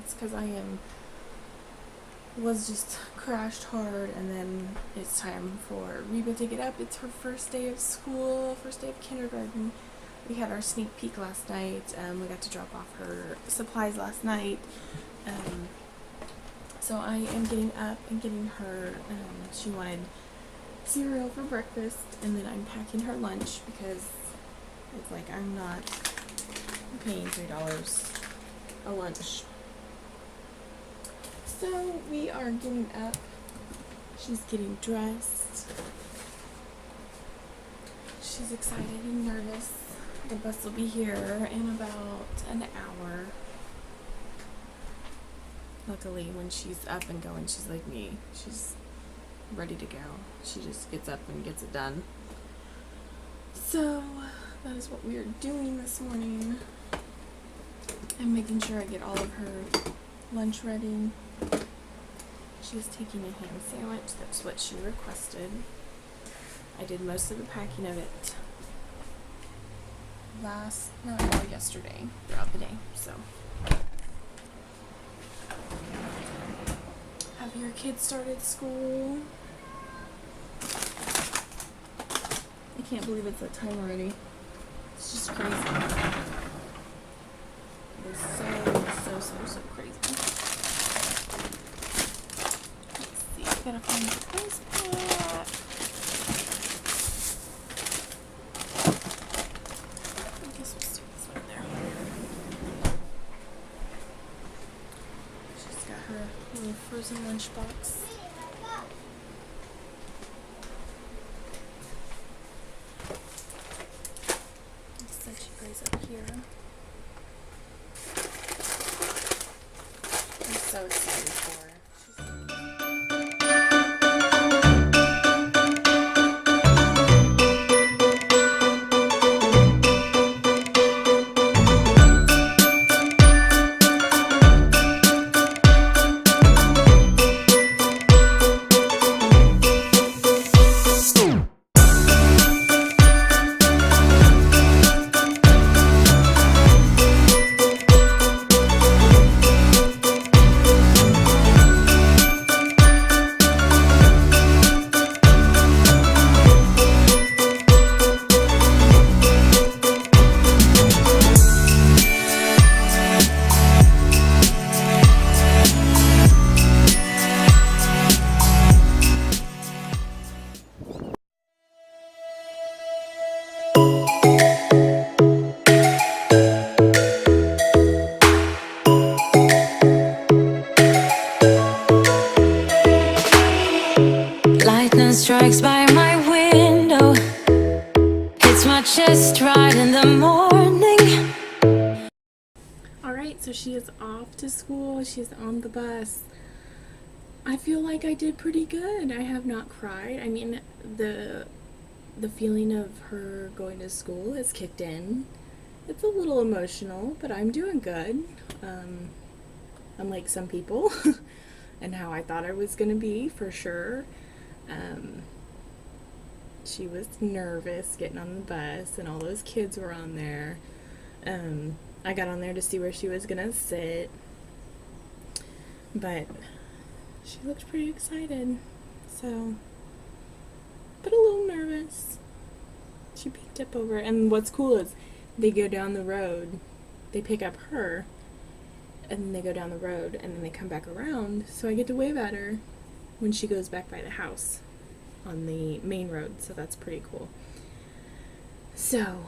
It's because was just crashed hard, and then it's time for Reba to get up. It's her first day of school, first day of kindergarten. We had our sneak peek last night. We got to drop off her supplies last night. So I am getting up and getting her, she wanted cereal for breakfast, and then I'm packing her lunch because it's like I'm not paying $3 a lunch. So we are getting up. She's getting dressed. She's excited and nervous. The bus will be here in about an hour. Luckily, when she's up and going, she's like me. She's ready to go. She just gets up and gets it done. So that is what we are doing this morning. I'm making sure I get all of her lunch ready. She's taking a ham sandwich. That's what she requested. I did most of the packing of it yesterday throughout the day. So, have your kids started school? I can't believe it's that time already. It's just crazy. It's so crazy. Let's see, I gotta find the place pack. I guess we'll stick this one there. She's got her little frozen lunchbox. So she goes up here. I'm so excited for her. Lightning strikes by my window. Hits my chest right in the morning. Alright, so she is off to school. She's on the bus. I feel like I did pretty good. I have not cried. I mean, the feeling of her going to school has kicked in. It's a little emotional, but I'm doing good. Unlike some people and how I thought I was going to be, for sure. She was nervous getting on the bus, and all those kids were on there. I got on there to see where she was gonna sit, but she looked pretty excited, so, but a little nervous. She peeked up over, and what's cool is they go down the road, they pick up her, and then they go down the road, and then they come back around, so I get to wave at her when she goes back by the house on the main road, so that's pretty cool. So,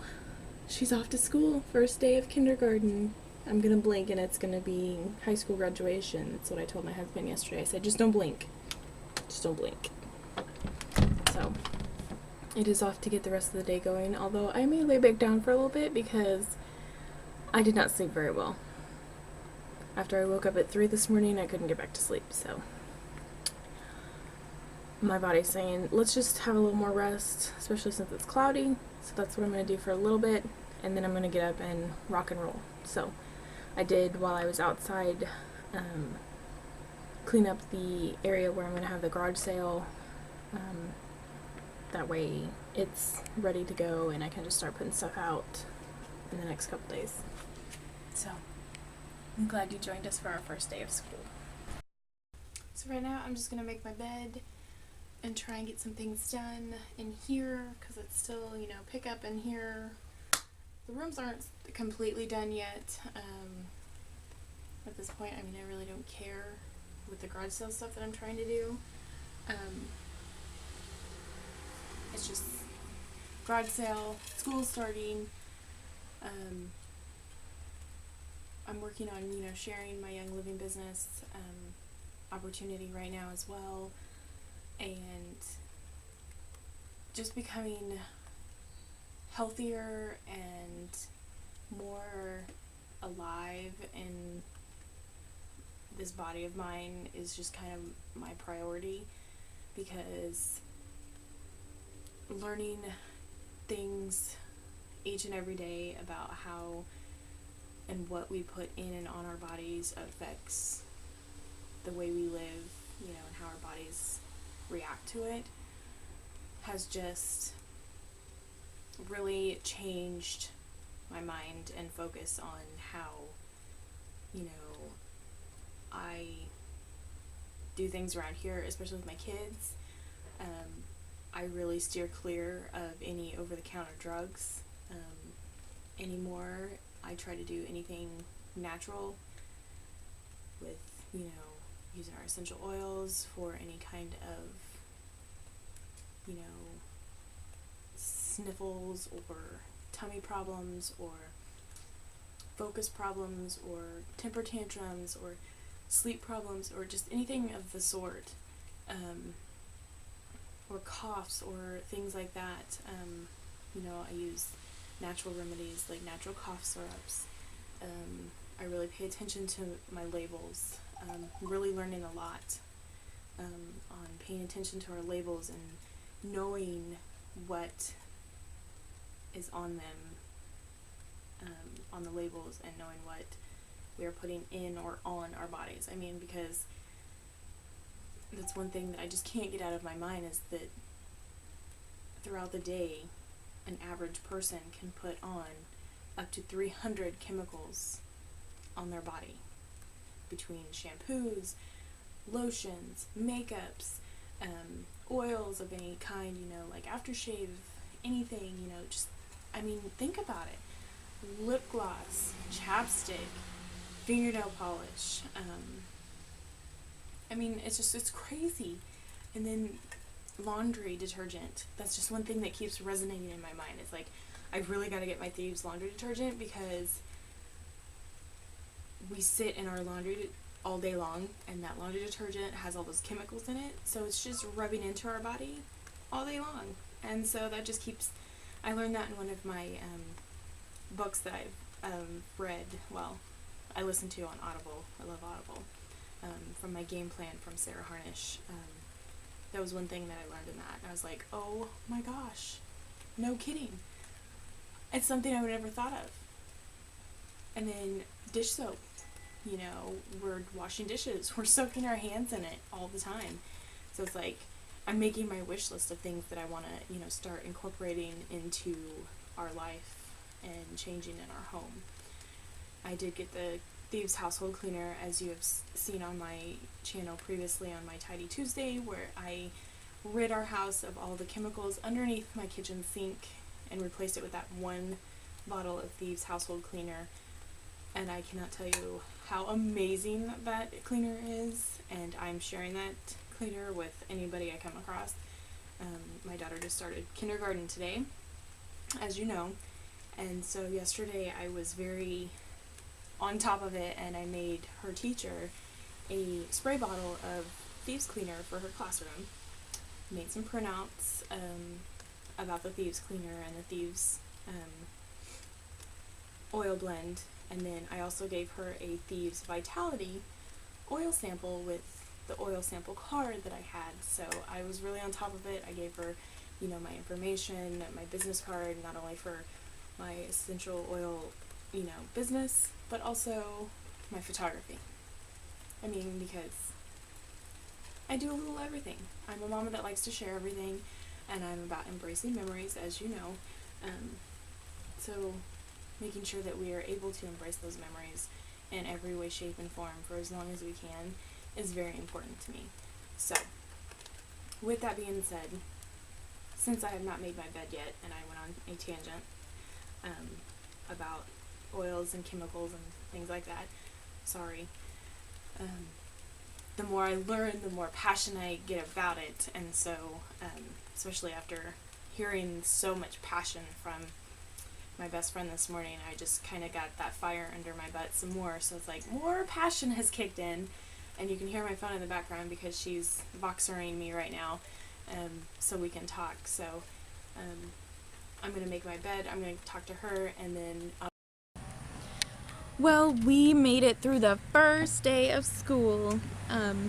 she's off to school, first day of kindergarten. I'm gonna blink and it's gonna be high school graduation. That's what I told my husband yesterday. I said, just don't blink. Just don't blink. So, it is off to get the rest of the day going, although I may lay back down for a little bit because I did not sleep very well. After I woke up at 3 this morning, I couldn't get back to sleep, so my body's saying, let's just have a little more rest, especially since it's cloudy. So that's what I'm going to do for a little bit, and then I'm going to get up and rock and roll. So I did, while I was outside, clean up the area where I'm going to have the garage sale. That way it's ready to go and I can just start putting stuff out in the next couple days. So I'm glad you joined us for our first day of school. So right now I'm just going to make my bed and try and get some things done in here because it's still, pick up in here. The rooms aren't completely done yet. At this point, I really don't care with the garage sale stuff that I'm trying to do. It's just garage sale, school starting. I'm working on, sharing my Young Living business opportunity right now as well, and just becoming healthier and more alive in this body of mine is just kind of my priority, because learning things each and every day about how and what we put in and on our bodies affects the way we live, and how our bodies react to it, has just really changed my mind and focus on how, I do things around here, especially with my kids. I really steer clear of any over-the-counter drugs anymore. I try to do anything natural with, using our essential oils for any kind of, sniffles or tummy problems or focus problems or temper tantrums or sleep problems or just anything of the sort, or coughs or things like that. I use natural remedies like natural cough syrups. I really pay attention to my labels. Really learning a lot on paying attention to our labels and knowing what is on them, on the labels, and knowing what we are putting in or on our bodies. Because that's one thing that I just can't get out of my mind, is that throughout the day, an average person can put on up to 300 chemicals on their body, between shampoos, lotions, makeups, oils of any kind, like aftershave, anything, think about it. Lip gloss, chapstick, fingernail polish, it's crazy. And then laundry detergent, that's just one thing that keeps resonating in my mind. It's like, I've really got to get my Thieves laundry detergent, because we sit in our laundry all day long, and that laundry detergent has all those chemicals in it, so it's just rubbing into our body all day long. And so that just keeps, I learned that in one of my books that I've read, I listen to on Audible. I love Audible. From my game plan from Sarah Harnish. That was one thing that I learned in that, and I was like, oh my gosh, no kidding. It's something I would never thought of. And then dish soap. We're washing dishes, we're soaking our hands in it all the time. So it's like, I'm making my wish list of things that I want to, start incorporating into our life and changing in our home. I did get the Thieves household cleaner, as you have seen on my channel previously on my Tidy Tuesday, where I rid our house of all the chemicals underneath my kitchen sink and replaced it with that one bottle of Thieves household cleaner. And I cannot tell you how amazing that cleaner is, and I'm sharing that cleaner with anybody I come across. My daughter just started kindergarten today, as you know, and so yesterday I was very on top of it, and I made her teacher a spray bottle of Thieves cleaner for her classroom. Made some printouts about the Thieves cleaner and the Thieves oil blend, and then I also gave her a Thieves Vitality oil sample with the oil sample card that I had. So I was really on top of it. I gave her, my information, my business card, not only for my essential oil, business, but also my photography. Because I do a little everything. I'm a mama that likes to share everything, and I'm about embracing memories, as you know. So making sure that we are able to embrace those memories in every way, shape, and form for as long as we can is very important to me. So, with that being said, since I have not made my bed yet, and I went on a tangent about oils and chemicals and things like that, sorry, the more I learn, the more passion I get about it, and so, especially after hearing so much passion from my best friend this morning, I just kind of got that fire under my butt some more, so it's like more passion has kicked in, and you can hear my phone in the background because she's boxering me right now, so we can talk. So I'm going to make my bed, I'm going to talk to her, and then well, we made it through the first day of school. Absolutely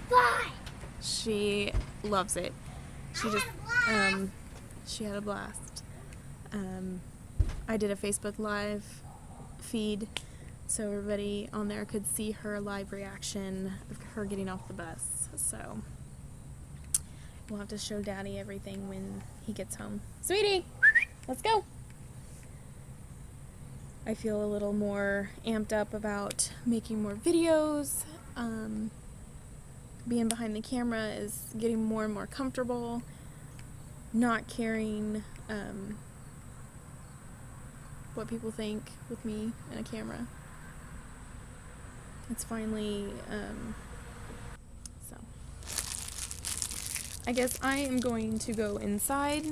fun. She loves it. She had a blast. I did a Facebook Live feed so everybody on there could see her live reaction of her getting off the bus. So we'll have to show Daddy everything when he gets home. Sweetie, let's go. I feel a little more amped up about making more videos. Being behind the camera is getting more and more comfortable. Not caring what people think with me and a camera. It's finally, so. I guess I am going to go inside.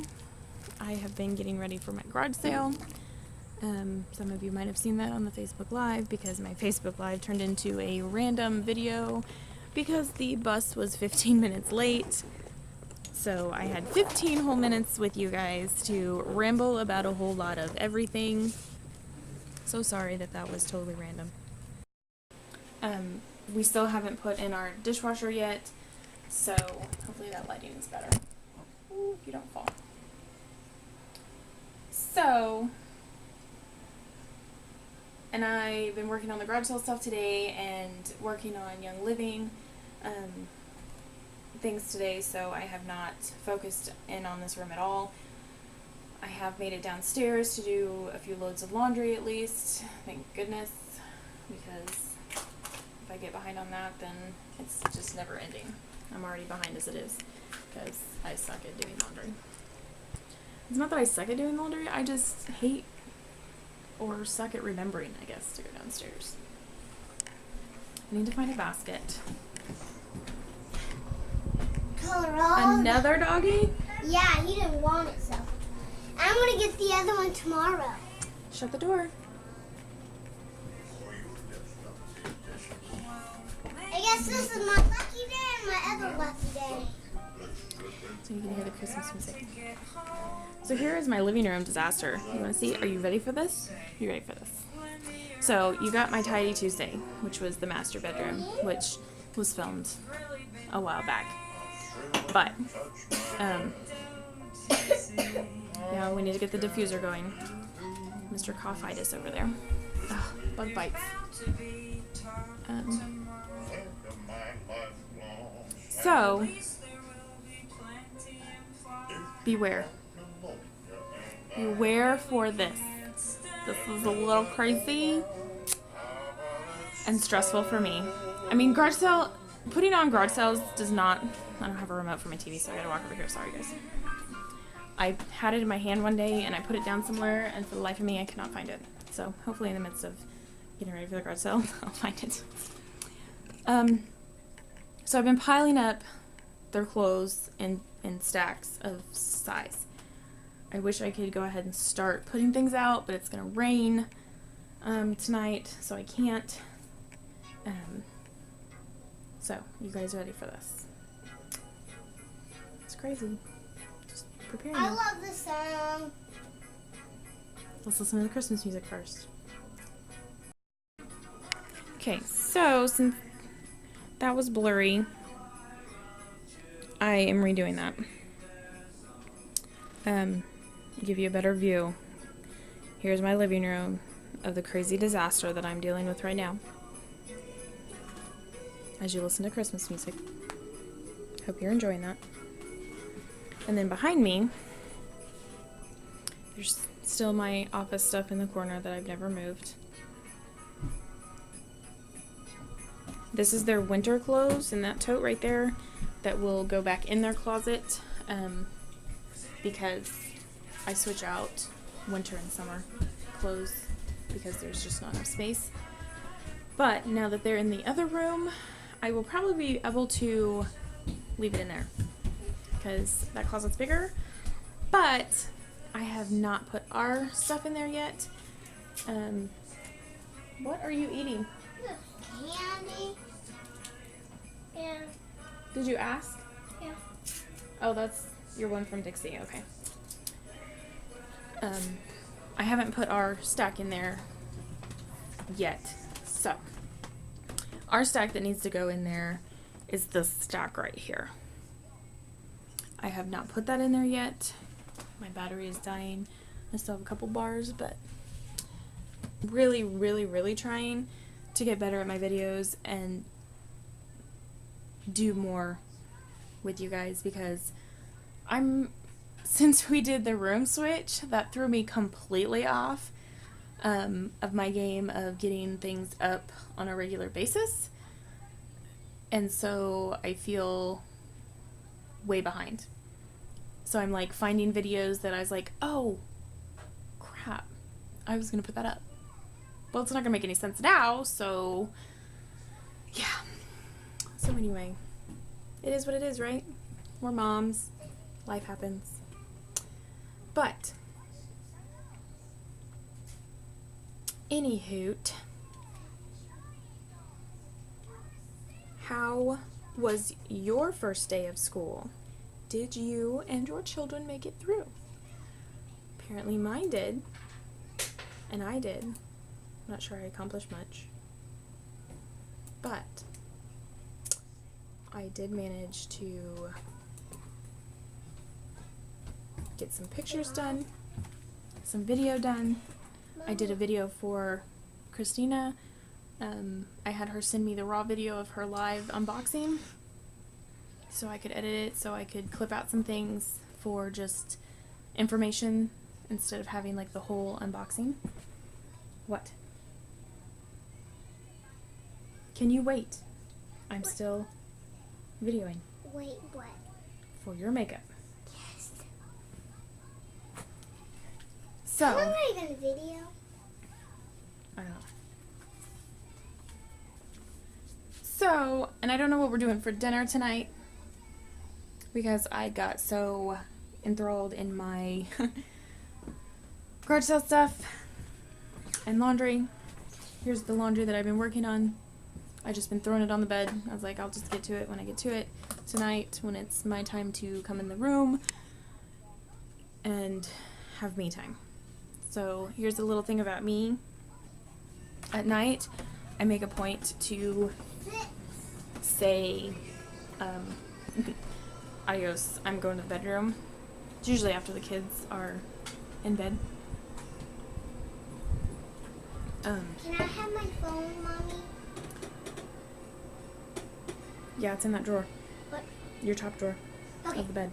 I have been getting ready for my garage sale. Some of you might have seen that on the Facebook Live because my Facebook Live turned into a random video because the bus was 15 minutes late. So I had 15 whole minutes with you guys to ramble about a whole lot of everything. So sorry that was totally random. We still haven't put in our dishwasher yet, so hopefully that lighting is better. Ooh, you don't fall. So, and I've been working on the garage sale stuff today and working on Young Living things today, so I have not focused in on this room at all. I have made it downstairs to do a few loads of laundry at least, thank goodness, because if I get behind on that, then it's just never ending. I'm already behind as it is, because I suck at doing laundry. It's not that I suck at doing laundry, I just hate or suck at remembering, I guess, to go downstairs. I need to find a basket. Another doggy? Yeah, he didn't want it, so I'm gonna get the other one tomorrow. Shut the door. I guess this is my lucky day and my other lucky day. So you can hear the Christmas music. So here is my living room disaster. You want to see? Are you ready for this? You ready for this? So you got my Tidy Tuesday, which was the master bedroom, which was filmed a while back. But, yeah, we need to get the diffuser going. Mr. Coughitis over there. Ugh, bug bites. So, beware. Beware for this. This is a little crazy and stressful for me. I mean, putting on garage sales does not... I don't have a remote for my TV, so I gotta walk over here. Sorry, guys. I had it in my hand one day, and I put it down somewhere, and for the life of me, I cannot find it. So, hopefully in the midst of getting ready for the garage sale, I'll find it. So I've been piling up their clothes in stacks of size. I wish I could go ahead and start putting things out, but it's gonna rain tonight, so I can't. So, you guys ready for this? It's crazy. Just prepare. I love this song. Let's listen to the Christmas music first. Okay, so since that was blurry, I am redoing that. Give you a better view. Here's my living room of the crazy disaster that I'm dealing with right now. As you listen to Christmas music. Hope you're enjoying that. And then behind me, there's Still my office stuff in the corner that I've never moved. This is their winter clothes in that tote right there that will go back in their closet because I switch out winter and summer clothes because there's just not enough space. But now that they're in the other room, I will probably be able to leave it in there because that closet's bigger. But I have not put our stuff in there yet. What are you eating? Candy. Yeah. Did you ask? Yeah. Oh, that's your one from Dixie. Okay. I haven't put our stack in there yet. So, our stack that needs to go in there is this stack right here. I have not put that in there yet. My battery is dying. I still have a couple bars, but really, really, really trying to get better at my videos and do more with you guys because since we did the room switch, that threw me completely off of my game of getting things up on a regular basis. And so I feel way behind. So I'm like finding videos that I was like, oh, crap, I was going to put that up. Well, it's not going to make any sense now, so yeah. So anyway, it is what it is, right? We're moms. Life happens. But anywho, how was your first day of school? Did you and your children make it through? Apparently mine did, and I did. Not sure I accomplished much, but I did manage to get some pictures done, some video done. I did a video for Christina. I had her send me the raw video of her live unboxing so I could edit it, so I could clip out some things for just information instead of having like the whole unboxing. What? Can you wait? I'm still videoing. Wait, what? For your makeup. Yes. So. I'm already gonna video. I don't know. So, and I don't know what we're doing for dinner tonight because I got so enthralled in my garage sale stuff and laundry. Here's the laundry that I've been working on. I just been throwing it on the bed. I was like, I'll just get to it when I get to it tonight when it's my time to come in the room and have me time. So here's a little thing about me. At night, I make a point to say, adios, I'm going to the bedroom. It's usually after the kids are in bed. Can I have my phone, Mommy? Yeah, it's in that drawer. What? Your top drawer Okay. of the bed.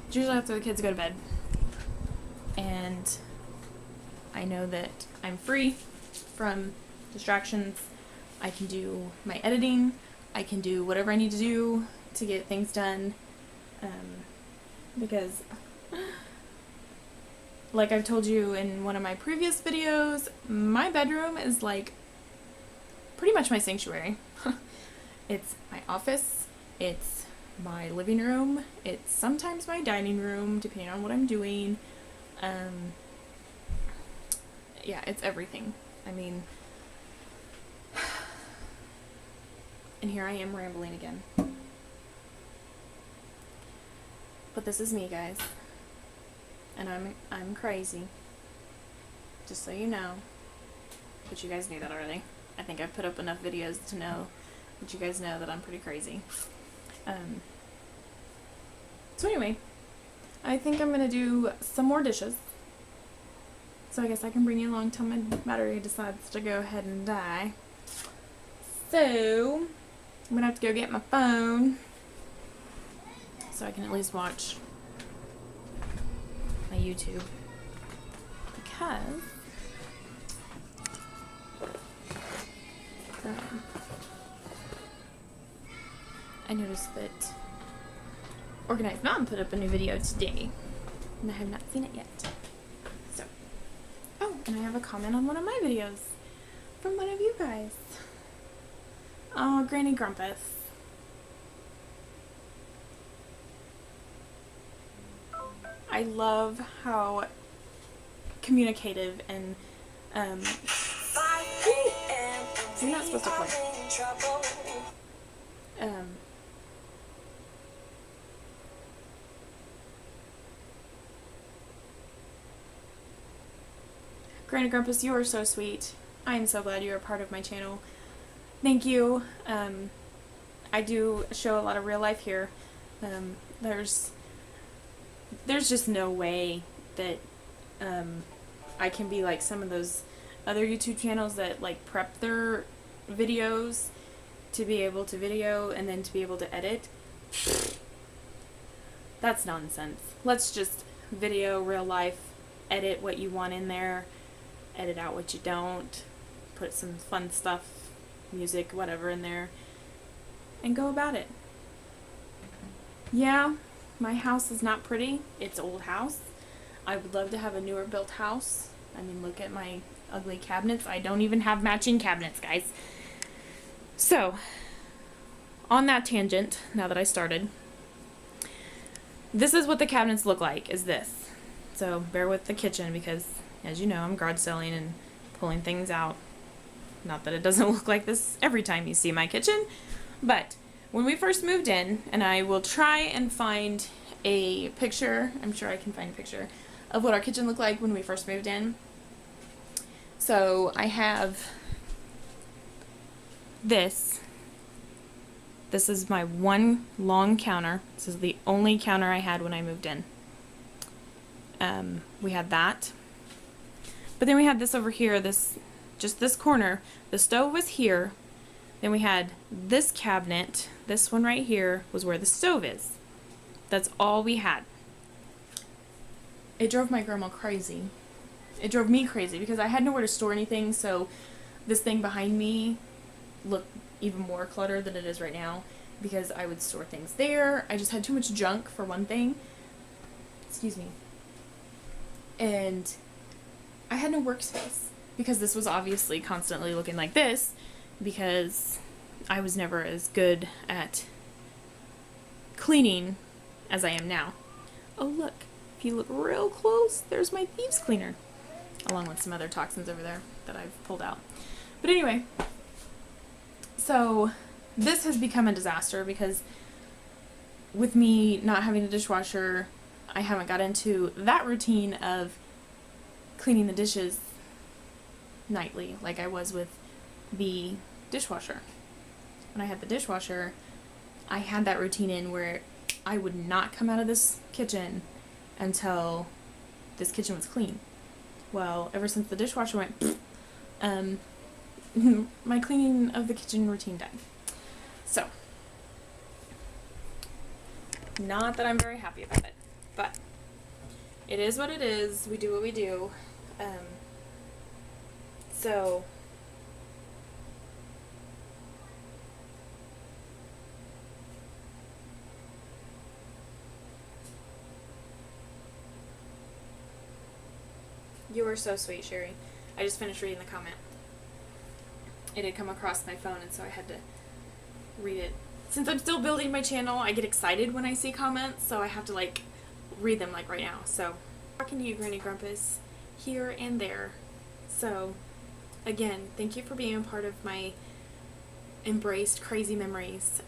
It's usually after the kids go to bed. And I know that I'm free from distractions. I can do my editing. I can do whatever I need to do to get things done. Because, like I've told you in one of my previous videos, my bedroom is like pretty much my sanctuary. It's my office, it's my living room, it's sometimes my dining room, depending on what I'm doing. Yeah, it's everything. I mean, and here I am rambling again. But this is me, guys. And I'm crazy. Just so you know. But you guys knew that already. I think I've put up enough videos to know that you guys know that I'm pretty crazy. So anyway, I think I'm gonna do some more dishes. So I guess I can bring you along till my battery decides to go ahead and die. So I'm gonna have to go get my phone so I can at least watch my YouTube. because I noticed that Organized Mom put up a new video today, and I have not seen it yet. So, oh, and I have a comment on one of my videos from one of you guys. Oh, Granny Grumpus. I love how communicative and you're not supposed to play. Granny Grumpus, you are so sweet. I am so glad you're a part of my channel. Thank you. I do show a lot of real life here. There's just no way that I can be like some of those other YouTube channels that like prep their videos to be able to video and then to be able to edit. That's nonsense. Let's just video real life, edit what you want in there, edit out what you don't, put some fun stuff, music, whatever in there, and go about it. Yeah, my house is not pretty. It's an old house. I would love to have a newer built house. I mean, look at my ugly cabinets. I don't even have matching cabinets, guys. So, on that tangent, now that I started, this is what the cabinets look like, is this. So, bear with the kitchen because, as you know, I'm garage selling and pulling things out. Not that it doesn't look like this every time you see my kitchen, but when we first moved in, and I will try and find a picture, I'm sure I can find a picture, of what our kitchen looked like when we first moved in. So I have this. This is my one long counter. This is the only counter I had when I moved in. We had that. But then we had this over here, just this corner. The stove was here. Then we had this cabinet. This one right here was where the stove is. That's all we had. It drove my grandma crazy. It drove me crazy because I had nowhere to store anything, so this thing behind me looked even more cluttered than it is right now because I would store things there. I just had too much junk for one thing. Excuse me. And I had no workspace because this was obviously constantly looking like this because I was never as good at cleaning as I am now. Oh look, if you look real close, there's my thieves cleaner, along with some other toxins over there that I've pulled out. But anyway, so this has become a disaster because with me not having a dishwasher, I haven't got into that routine of cleaning the dishes nightly like I was with the dishwasher. When I had the dishwasher, I had that routine in where I would not come out of this kitchen until this kitchen was clean. Well, ever since the dishwasher went, my cleaning of the kitchen routine died. So, not that I'm very happy about it, but it is what it is. We do what we do. So, you are so sweet, Sherry. I just finished reading the comment. It had come across my phone, and so I had to read it. Since I'm still building my channel, I get excited when I see comments, so I have to, like, read them, like, right now. So, talking to you, Granny Grumpus, here and there. So, again, thank you for being a part of my embraced crazy memories.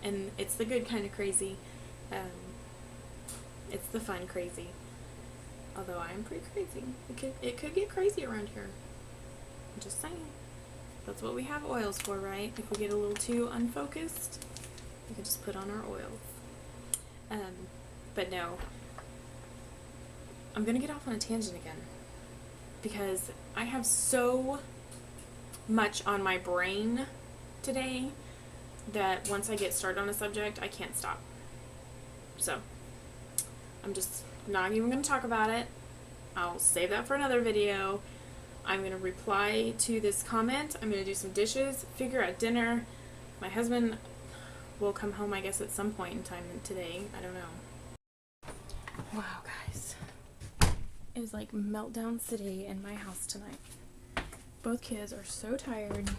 And it's the good kind of crazy. It's the fun crazy. Although I am pretty crazy. It could get crazy around here. I'm just saying. That's what we have oils for, right? If we get a little too unfocused, we can just put on our oils. But no. I'm gonna get off on a tangent again. Because I have so much on my brain today that once I get started on a subject, I can't stop. So, I'm just not even going to talk about it. I'll save that for another video. I'm going to reply to this comment. I'm going to do some dishes, figure out dinner. My husband will come home, I guess, at some point in time today. I don't know. Wow, guys. It is like meltdown city in my house tonight. Both kids are so tired.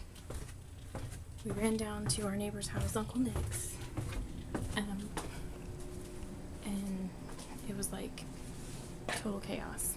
We ran down to our neighbor's house, Uncle Nick's. And it was like total chaos.